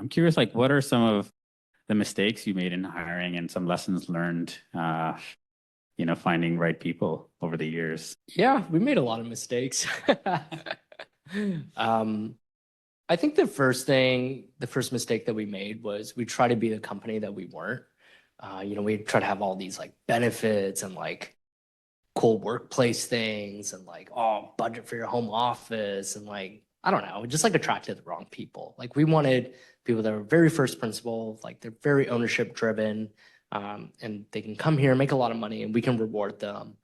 I'm curious, like, what are some of the mistakes you made in hiring and some lessons learned, finding right people over the years? Yeah, we made a lot of mistakes. Um, I think the first mistake that we made was we tried to be the company that we weren't. We try to have all these like benefits and like cool workplace things and like, oh, budget for your home office and like, I don't know, just like attracted the wrong people. Like we wanted people that were very first principle, like they're very ownership driven, and they can come here, make a lot of money, and we can reward them.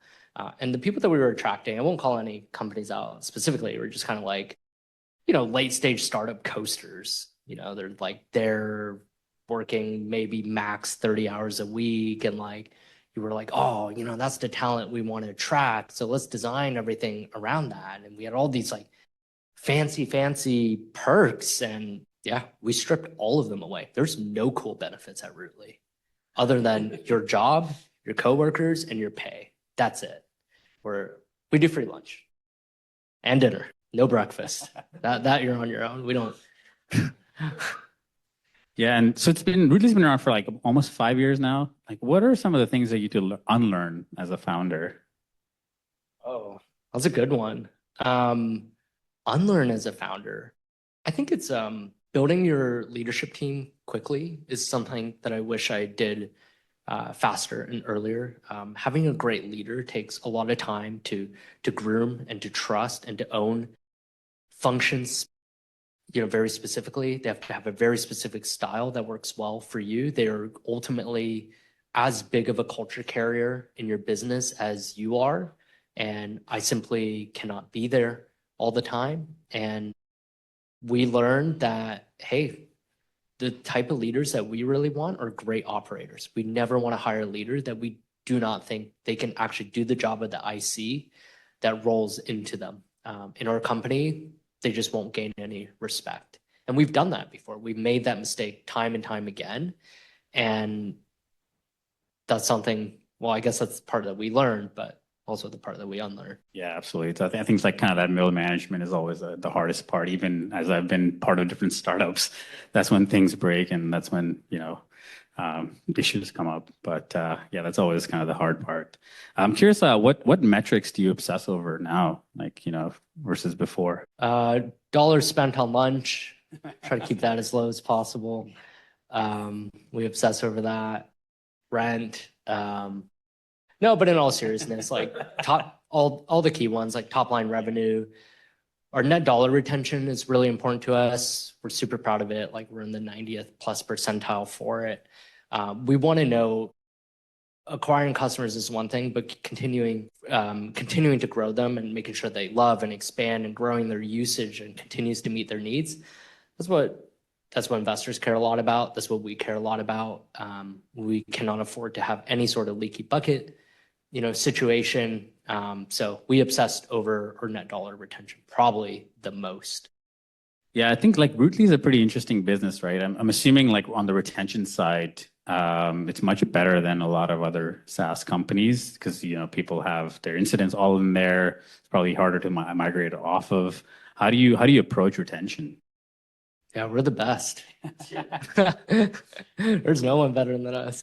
And the people that we were attracting, I won't call any companies out specifically, we're just kind of like, late stage startup coasters. They're working maybe max 30 hours a week. And like, you were like, oh, that's the talent we want to attract. So let's design everything around that. And we had all these like fancy perks. And yeah, we stripped all of them away. There's no cool benefits at Rootly other than your job, your coworkers, and your pay. That's it. We do free lunch and dinner. No breakfast. That you're on your own. We don't. Yeah, and so Rootly's been around for like almost 5 years now. Like, what are some of the things that you had to unlearn as a founder? Oh, that's a good one. Unlearn as a founder. I think it's building your leadership team quickly is something that I wish I did faster and earlier. Having a great leader takes a lot of time to groom and to trust and to own functions, very specifically. They have to have a very specific style that works well for you. They are ultimately as big of a culture carrier in your business as you are. And I simply cannot be there all the time. And we learned that, hey, the type of leaders that we really want are great operators. We never want to hire a leader that we do not think they can actually do the job of the IC that rolls into them. In our company, they just won't gain any respect. And we've done that before. We've made that mistake time and time again. And that's something, well, I guess that's the part that we learned, but also the part that we unlearned. Yeah, absolutely. So I think it's like kind of that middle management is always the hardest part. Even as I've been part of different startups, that's when things break and that's when, issues come up. But yeah, that's always kind of the hard part. I'm curious, what metrics do you obsess over now, like, versus before? Dollars spent on lunch, try to keep that as low as possible. We obsess over that. Rent. No, but in all seriousness, like all the key ones, like top line revenue, our net dollar retention is really important to us. We're super proud of it. Like we're in the 90th plus percentile for it. We want to know acquiring customers is one thing, but continuing to grow them and making sure they love and expand and growing their usage and continues to meet their needs. That's what investors care a lot about. That's what we care a lot about. We cannot afford to have any sort of leaky bucket, situation. So we obsessed over our net dollar retention probably the most. Yeah, I think like Rootly is a pretty interesting business, right? I'm assuming like on the retention side, it's much better than a lot of other SaaS companies because people have their incidents all in there. It's probably harder to migrate off of. How do you approach retention? Yeah, we're the best. There's no one better than us.